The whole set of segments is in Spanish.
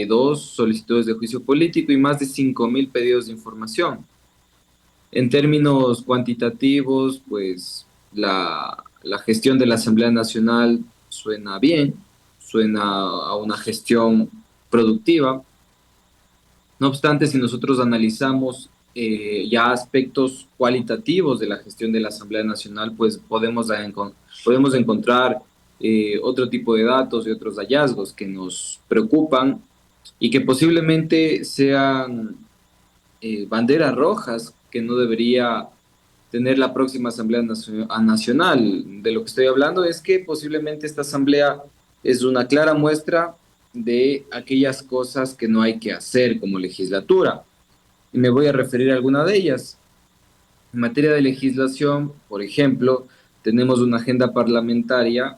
42 solicitudes de juicio político y más de 5.000 pedidos de información. En términos cuantitativos, pues la gestión de la Asamblea Nacional suena bien, suena a una gestión productiva. No obstante, si nosotros analizamos ya aspectos cualitativos de la gestión de la Asamblea Nacional, pues podemos encontrar otro tipo de datos y otros hallazgos que nos preocupan y que posiblemente sean banderas rojas que no debería tener la próxima Nacional. De lo que estoy hablando es que posiblemente esta Asamblea es una clara muestra de aquellas cosas que no hay que hacer como legislatura. Y me voy a referir a alguna de ellas. En materia de legislación, por ejemplo, tenemos una agenda parlamentaria,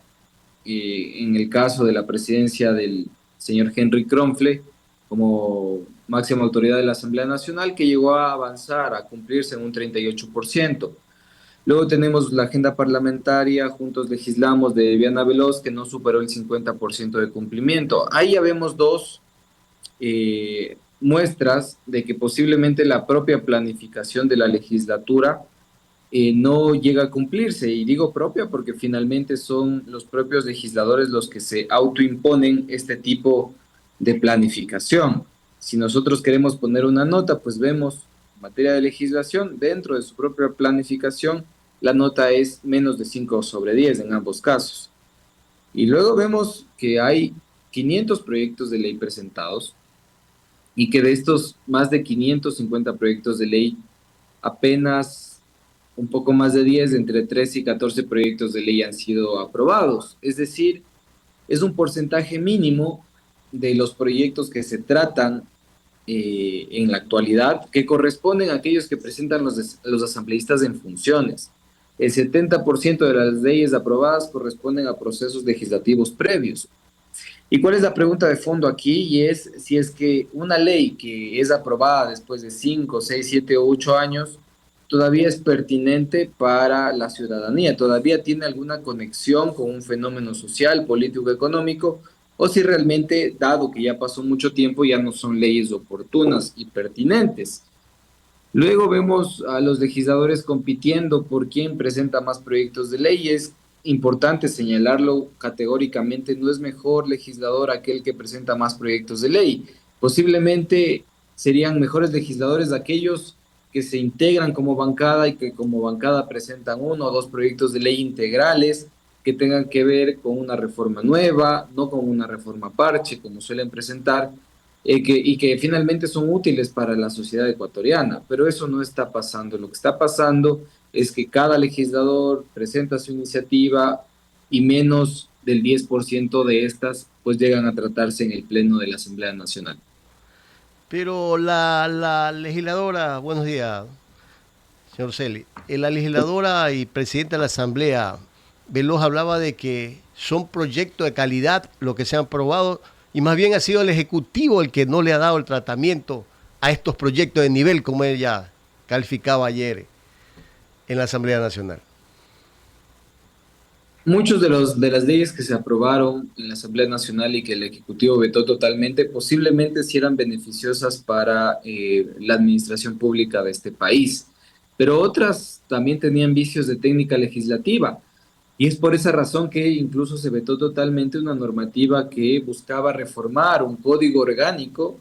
en el caso de la presidencia del señor Henry Kronfle, como máxima autoridad de la Asamblea Nacional, que llegó a avanzar, a cumplirse en un 38%. Luego tenemos la agenda parlamentaria, juntos legislamos de Viviana Veloz, que no superó el 50% de cumplimiento. Ahí ya vemos dos muestras de que posiblemente la propia planificación de la legislatura no llega a cumplirse. Y digo propia porque finalmente son los propios legisladores los que se autoimponen este tipo de planificación. Si nosotros queremos poner una nota, pues vemos en materia de legislación, dentro de su propia planificación, la nota es menos de 5 sobre 10 en ambos casos. Y luego vemos que hay 500 proyectos de ley presentados y que de estos más de 550 proyectos de ley, apenas un poco más de 10, entre 13 y 14 proyectos de ley han sido aprobados. Es decir, es un porcentaje mínimo de los proyectos que se tratan en la actualidad, que corresponden a aquellos que presentan los asambleístas en funciones. El 70% de las leyes aprobadas corresponden a procesos legislativos previos. ¿Y cuál es la pregunta de fondo aquí? Y es si es que una ley que es aprobada después de 5, 6, 7 o 8 años todavía es pertinente para la ciudadanía, todavía tiene alguna conexión con un fenómeno social, político, económico, o si realmente, dado que ya pasó mucho tiempo, ya no son leyes oportunas y pertinentes. Luego vemos a los legisladores compitiendo por quién presenta más proyectos de leyes. Importante señalarlo categóricamente, no es mejor legislador aquel que presenta más proyectos de ley. Posiblemente serían mejores legisladores aquellos que se integran como bancada y que como bancada presentan uno o dos proyectos de ley integrales que tengan que ver con una reforma nueva, no con una reforma parche, como suelen presentar, y que finalmente son útiles para la sociedad ecuatoriana, pero eso no está pasando. Lo que está pasando es que cada legislador presenta su iniciativa y menos del 10% de estas pues llegan a tratarse en el Pleno de la Asamblea Nacional. Pero la legisladora, buenos días, señor Celi, la legisladora y presidenta de la Asamblea, Veloz, hablaba de que son proyectos de calidad lo que se han aprobado y más bien ha sido el Ejecutivo el que no le ha dado el tratamiento a estos proyectos de nivel, como ella calificaba ayer en la Asamblea Nacional. Muchos de las leyes que se aprobaron en la Asamblea Nacional y que el Ejecutivo vetó totalmente, posiblemente sí eran beneficiosas para la administración pública de este país, pero otras también tenían vicios de técnica legislativa. Y es por esa razón que incluso se vetó totalmente una normativa que buscaba reformar un código orgánico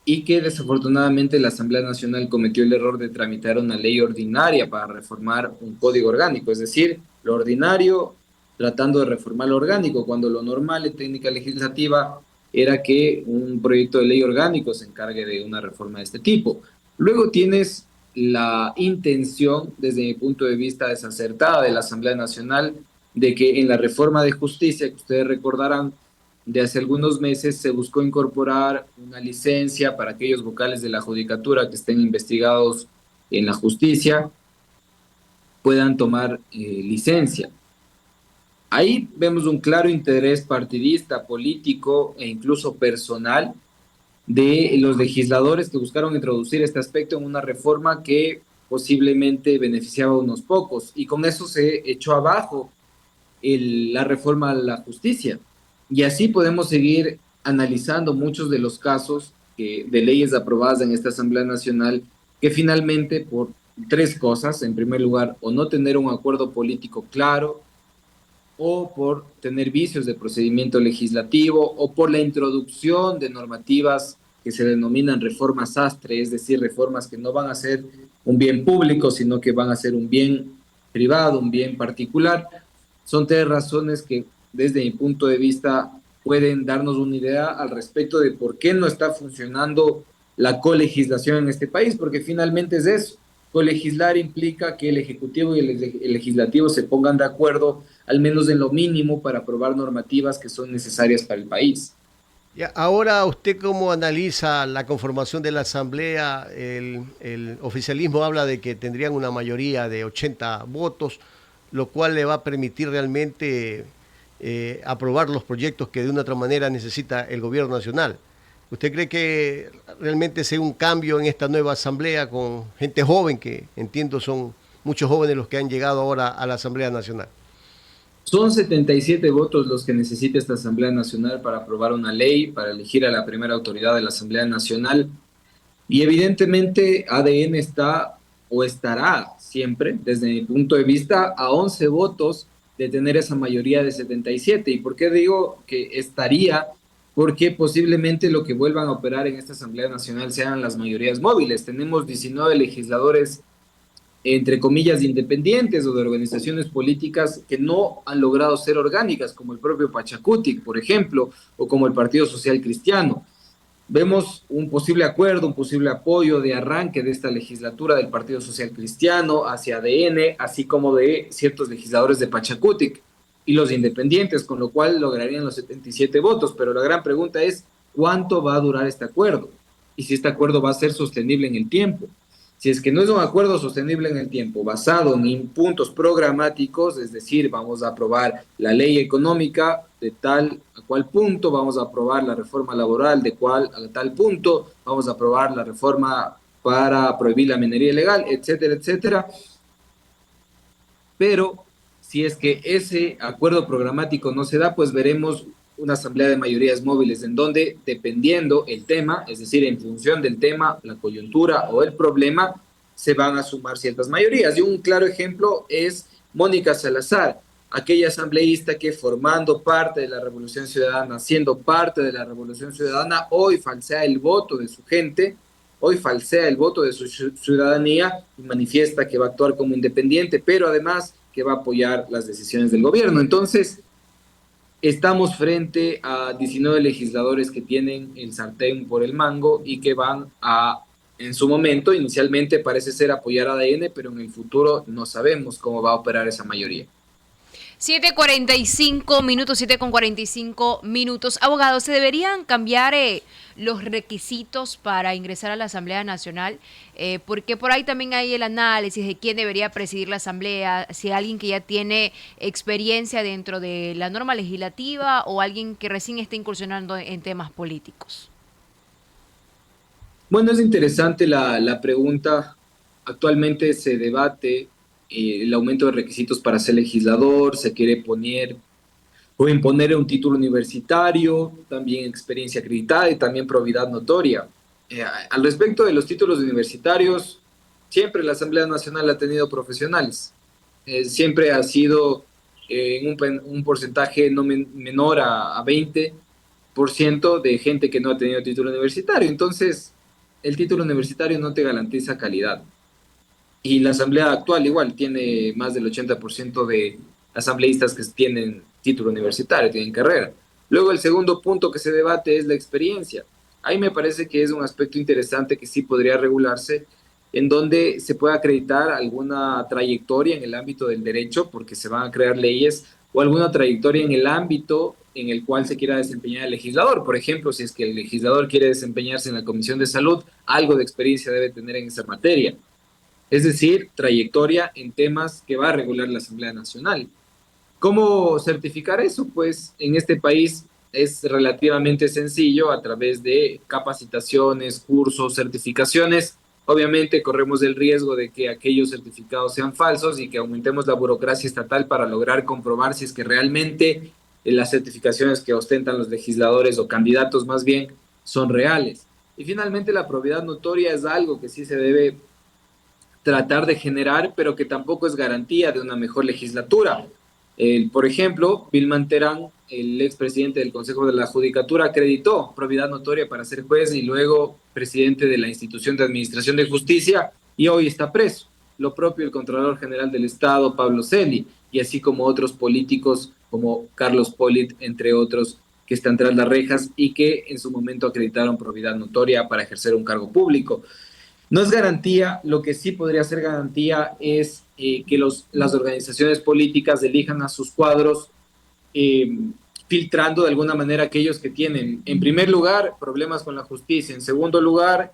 y que desafortunadamente la Asamblea Nacional cometió el error de tramitar una ley ordinaria para reformar un código orgánico, es decir, lo ordinario tratando de reformar lo orgánico, cuando lo normal en técnica legislativa era que un proyecto de ley orgánico se encargue de una reforma de este tipo. Luego tienes la intención, desde mi punto de vista desacertada, de la Asamblea Nacional, de que en la reforma de justicia, que ustedes recordarán, de hace algunos meses se buscó incorporar una licencia para aquellos vocales de la judicatura que estén investigados en la justicia, puedan tomar licencia. Ahí vemos un claro interés partidista, político e incluso personal de los legisladores que buscaron introducir este aspecto en una reforma que posiblemente beneficiaba a unos pocos, y con eso se echó abajo la reforma a la justicia. Y así podemos seguir analizando muchos de los casos de leyes aprobadas en esta Asamblea Nacional que finalmente por tres cosas, en primer lugar, o no tener un acuerdo político claro, o por tener vicios de procedimiento legislativo, o por la introducción de normativas que se denominan reformas sastre, es decir, reformas que no van a ser un bien público, sino que van a ser un bien privado, un bien particular. Son tres razones que, desde mi punto de vista, pueden darnos una idea al respecto de por qué no está funcionando la colegislación en este país, porque finalmente es eso. Colegislar implica que el Ejecutivo y el Legislativo se pongan de acuerdo, al menos en lo mínimo, para aprobar normativas que son necesarias para el país. Ya, ahora, ¿usted cómo analiza la conformación de la Asamblea? El oficialismo habla de que tendrían una mayoría de 80 votos, lo cual le va a permitir realmente aprobar los proyectos que de una u otra manera necesita el gobierno nacional. ¿Usted cree que realmente sea un cambio en esta nueva Asamblea con gente joven, que entiendo son muchos jóvenes los que han llegado ahora a la Asamblea Nacional? Son 77 votos los que necesita esta Asamblea Nacional para aprobar una ley, para elegir a la primera autoridad de la Asamblea Nacional. Y evidentemente ADN está o estará siempre, desde mi punto de vista, a 11 votos de tener esa mayoría de 77. ¿Y por qué digo que estaría? Porque posiblemente lo que vuelvan a operar en esta Asamblea Nacional sean las mayorías móviles. Tenemos 19 legisladores, entre comillas, independientes o de organizaciones políticas que no han logrado ser orgánicas, como el propio Pachacutic, por ejemplo, o como el Partido Social Cristiano. Vemos un posible acuerdo, un posible apoyo de arranque de esta legislatura del Partido Social Cristiano hacia ADN, así como de ciertos legisladores de Pachacutic y los independientes, con lo cual lograrían los 77 votos. Pero la gran pregunta es, ¿cuánto va a durar este acuerdo? Y si este acuerdo va a ser sostenible en el tiempo. Si es que no es un acuerdo sostenible en el tiempo, basado en puntos programáticos, es decir, vamos a aprobar la ley económica de tal a cual punto, vamos a aprobar la reforma laboral de cual a tal punto, vamos a aprobar la reforma para prohibir la minería ilegal, etcétera, etcétera. Pero si es que ese acuerdo programático no se da, pues veremos una asamblea de mayorías móviles en donde, dependiendo el tema, es decir, en función del tema, la coyuntura o el problema, se van a sumar ciertas mayorías. Y un claro ejemplo es Mónica Salazar, aquella asambleísta que, formando parte de la Revolución Ciudadana, siendo parte de la Revolución Ciudadana, hoy falsea el voto de su gente, hoy falsea el voto de su ciudadanía y manifiesta que va a actuar como independiente, pero además que va a apoyar las decisiones del gobierno. Entonces, estamos frente a 19 legisladores que tienen el sartén por el mango y que van a, en su momento, inicialmente parece ser apoyar a ADN, pero en el futuro no sabemos cómo va a operar esa mayoría. 7:45 minutos, 7:45 minutos. Abogado, ¿se deberían cambiar los requisitos para ingresar a la Asamblea Nacional? Porque por ahí también hay el análisis de quién debería presidir la Asamblea, si alguien que ya tiene experiencia dentro de la norma legislativa o alguien que recién está incursionando en temas políticos. Bueno, es interesante la pregunta. Actualmente se debate el aumento de requisitos para ser legislador, se quiere poner o imponer un título universitario, también experiencia acreditada y también probidad notoria. Al respecto de los títulos universitarios, siempre la Asamblea Nacional ha tenido profesionales. Siempre ha sido en un porcentaje no menor a 20% de gente que no ha tenido título universitario. Entonces, el título universitario no te garantiza calidad. Y la asamblea actual igual tiene más del 80% de asambleístas que tienen título universitario, tienen carrera. Luego el segundo punto que se debate es la experiencia. Ahí me parece que es un aspecto interesante que sí podría regularse, en donde se pueda acreditar alguna trayectoria en el ámbito del derecho, porque se van a crear leyes, o alguna trayectoria en el ámbito en el cual se quiera desempeñar el legislador. Por ejemplo, si es que el legislador quiere desempeñarse en la Comisión de Salud, algo de experiencia debe tener en esa materia. Es decir, trayectoria en temas que va a regular la Asamblea Nacional. ¿Cómo certificar eso? Pues en este país es relativamente sencillo a través de capacitaciones, cursos, certificaciones. Obviamente corremos el riesgo de que aquellos certificados sean falsos y que aumentemos la burocracia estatal para lograr comprobar si es que realmente las certificaciones que ostentan los legisladores o candidatos más bien son reales. Y finalmente la probidad notoria es algo que sí se debe tratar de generar, pero que tampoco es garantía de una mejor legislatura. Por ejemplo, Vilman Terán, el expresidente del Consejo de la Judicatura, acreditó probidad notoria para ser juez y luego presidente de la Institución de Administración de Justicia y hoy está preso. Lo propio el Contralor General del Estado, Pablo Celi, y así como otros políticos como Carlos Polit, entre otros, que están tras las rejas y que en su momento acreditaron probidad notoria para ejercer un cargo público. No es garantía, lo que sí podría ser garantía es que las organizaciones políticas elijan a sus cuadros eh, filtrando de alguna manera aquellos que tienen, en primer lugar, problemas con la justicia, en segundo lugar,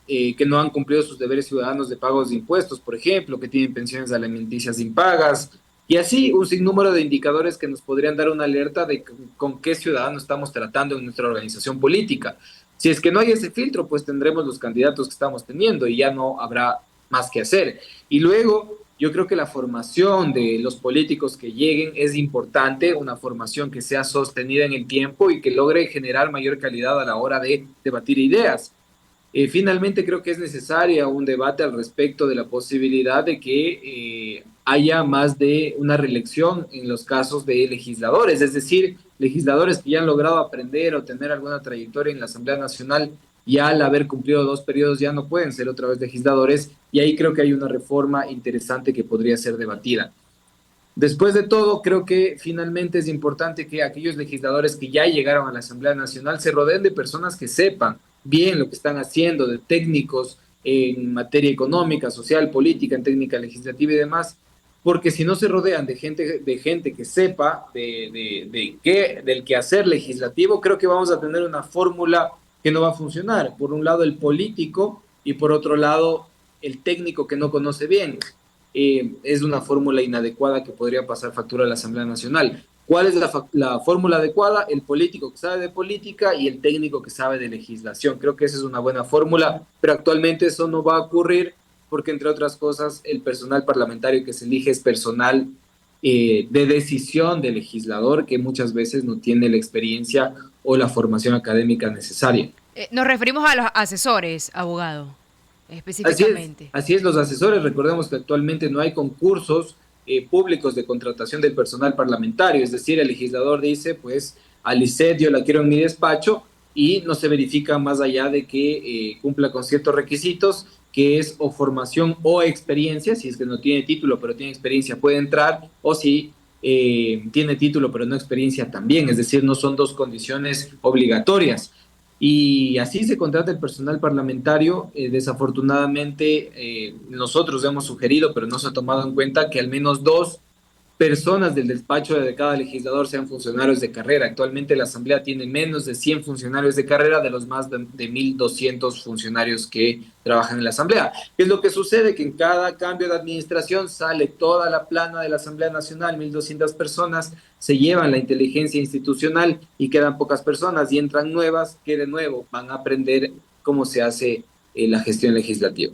que no han cumplido sus deberes ciudadanos de pagos de impuestos, por ejemplo, que tienen pensiones alimenticias impagas, y así un sinnúmero de indicadores que nos podrían dar una alerta de con qué ciudadano estamos tratando en nuestra organización política. Si es que no hay ese filtro, pues tendremos los candidatos que estamos teniendo y ya no habrá más que hacer. Y luego, yo creo que la formación de los políticos que lleguen es importante, una formación que sea sostenida en el tiempo y que logre generar mayor calidad a la hora de debatir ideas. Finalmente creo que es necesaria un debate al respecto de la posibilidad de que haya más de una reelección en los casos de legisladores, es decir, legisladores que ya han logrado aprender o tener alguna trayectoria en la Asamblea Nacional y al haber cumplido 2 periodos ya no pueden ser otra vez legisladores, y ahí creo que hay una reforma interesante que podría ser debatida. Después de todo, creo que finalmente es importante que aquellos legisladores que ya llegaron a la Asamblea Nacional se rodeen de personas que sepan bien lo que están haciendo, de técnicos en materia económica, social, política, en técnica legislativa y demás, porque si no se rodean de gente que sepa del quehacer legislativo, creo que vamos a tener una fórmula que no va a funcionar. Por un lado, el político y por otro lado, el técnico que no conoce bien. Es una fórmula inadecuada que podría pasar factura a la Asamblea Nacional. ¿Cuál es la fórmula adecuada? El político que sabe de política y el técnico que sabe de legislación. Creo que esa es una buena fórmula, pero actualmente eso no va a ocurrir porque, entre otras cosas, el personal parlamentario que se elige es personal de decisión del legislador que muchas veces no tiene la experiencia o la formación académica necesaria. Nos referimos a los asesores, abogado, específicamente. Así es, los asesores, recordemos que actualmente no hay concursos públicos de contratación del personal parlamentario, es decir, el legislador dice, pues, a Lisset yo la quiero en mi despacho y no se verifica más allá de que cumpla con ciertos requisitos, que es o formación o experiencia, si es que no tiene título pero tiene experiencia puede entrar, o si tiene título pero no experiencia también, es decir, no son dos condiciones obligatorias. Y así se contrata el personal parlamentario. Desafortunadamente, nosotros hemos sugerido, pero no se ha tomado en cuenta, que al menos 2 personas del despacho de cada legislador sean funcionarios de carrera. Actualmente la Asamblea tiene menos de 100 funcionarios de carrera de los más de 1.200 funcionarios que trabajan en la Asamblea. ¿Qué es lo que sucede? Que en cada cambio de administración sale toda la plana de la Asamblea Nacional, 1.200 personas, se llevan la inteligencia institucional y quedan pocas personas y entran nuevas que de nuevo van a aprender cómo se hace la gestión legislativa.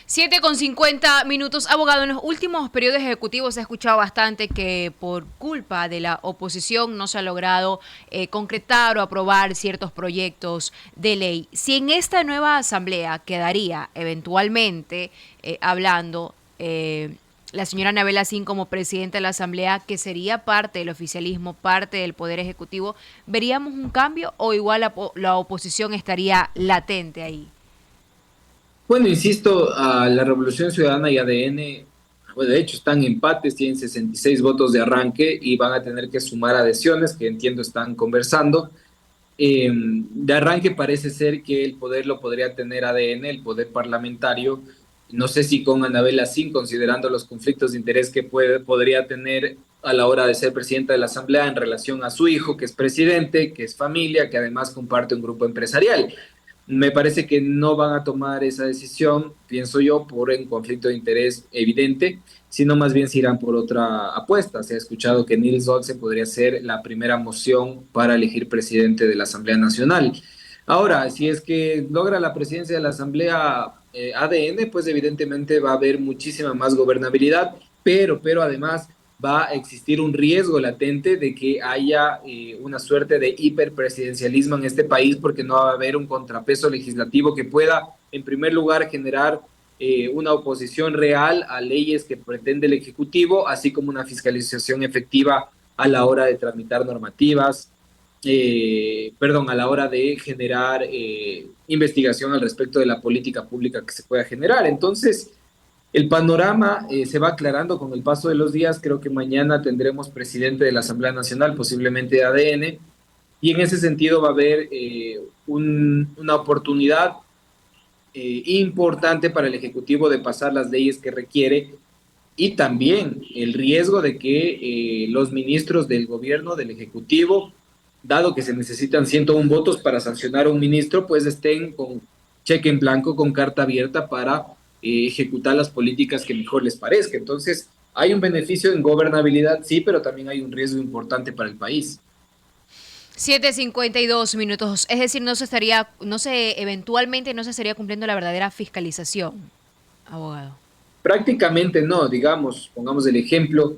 7:50. Abogado, en los últimos periodos ejecutivos se ha escuchado bastante que por culpa de la oposición no se ha logrado concretar o aprobar ciertos proyectos de ley. Si en esta nueva asamblea quedaría eventualmente hablando la señora Anabel Asín como presidenta de la asamblea, que sería parte del oficialismo, parte del Poder Ejecutivo, ¿veríamos un cambio o igual la oposición estaría latente ahí? Bueno, insisto, a la Revolución Ciudadana y ADN, bueno, de hecho están en empates, tienen 66 votos de arranque y van a tener que sumar adhesiones, que entiendo están conversando. De arranque parece ser que el poder lo podría tener ADN, el poder parlamentario. No sé si con Anabel Asín, considerando los conflictos de interés que podría tener a la hora de ser presidenta de la Asamblea en relación a su hijo, que es presidente, que es familia, que además comparte un grupo empresarial. Me parece que no van a tomar esa decisión, pienso yo, por un conflicto de interés evidente, sino más bien se irán por otra apuesta. Se ha escuchado que Nils Olsen podría ser la primera moción para elegir presidente de la Asamblea Nacional. Ahora, si es que logra la presidencia de la Asamblea ADN, pues evidentemente va a haber muchísima más gobernabilidad, pero además va a existir un riesgo latente de que haya una suerte de hiperpresidencialismo en este país, porque no va a haber un contrapeso legislativo que pueda, en primer lugar, generar una oposición real a leyes que pretende el Ejecutivo, así como una fiscalización efectiva a la hora de tramitar normativas, a la hora de generar investigación al respecto de la política pública que se pueda generar. Entonces, el panorama se va aclarando con el paso de los días. Creo que mañana tendremos presidente de la Asamblea Nacional, posiblemente de ADN, y en ese sentido va a haber una oportunidad importante para el Ejecutivo de pasar las leyes que requiere, y también el riesgo de que los ministros del gobierno, del Ejecutivo, dado que se necesitan 101 votos para sancionar a un ministro, pues estén con cheque en blanco, con carta abierta para ejecutar las políticas que mejor les parezca. Entonces, hay un beneficio en gobernabilidad, sí, pero también hay un riesgo importante para el país. 7:52 minutos, es decir, eventualmente no se estaría cumpliendo la verdadera fiscalización, abogado. Prácticamente no, digamos, pongamos el ejemplo,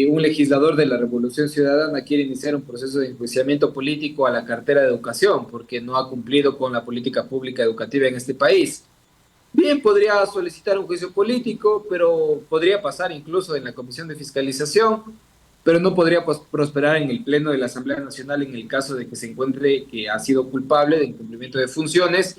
un legislador de la Revolución Ciudadana quiere iniciar un proceso de enjuiciamiento político a la cartera de educación porque no ha cumplido con la política pública educativa en este país. Bien, podría solicitar un juicio político, pero podría pasar incluso en la Comisión de Fiscalización, pero no podría prosperar en el Pleno de la Asamblea Nacional en el caso de que se encuentre que ha sido culpable de incumplimiento de funciones,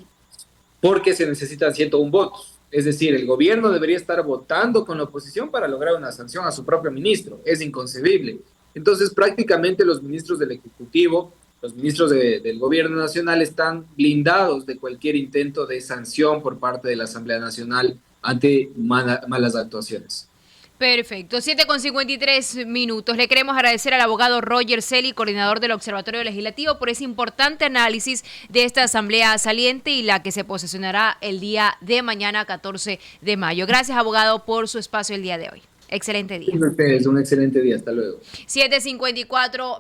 porque se necesitan 101 votos. Es decir, el gobierno debería estar votando con la oposición para lograr una sanción a su propio ministro. Es inconcebible. Entonces, prácticamente los ministros del Ejecutivo, los ministros del Gobierno Nacional están blindados de cualquier intento de sanción por parte de la Asamblea Nacional ante malas actuaciones. Perfecto, 7:53 minutos. Le queremos agradecer al abogado Roger Celi, coordinador del Observatorio Legislativo, por ese importante análisis de esta asamblea saliente y la que se posesionará el día de mañana, 14 de mayo. Gracias, abogado, por su espacio el día de hoy. Excelente día. Un excelente día. Hasta luego. 7:54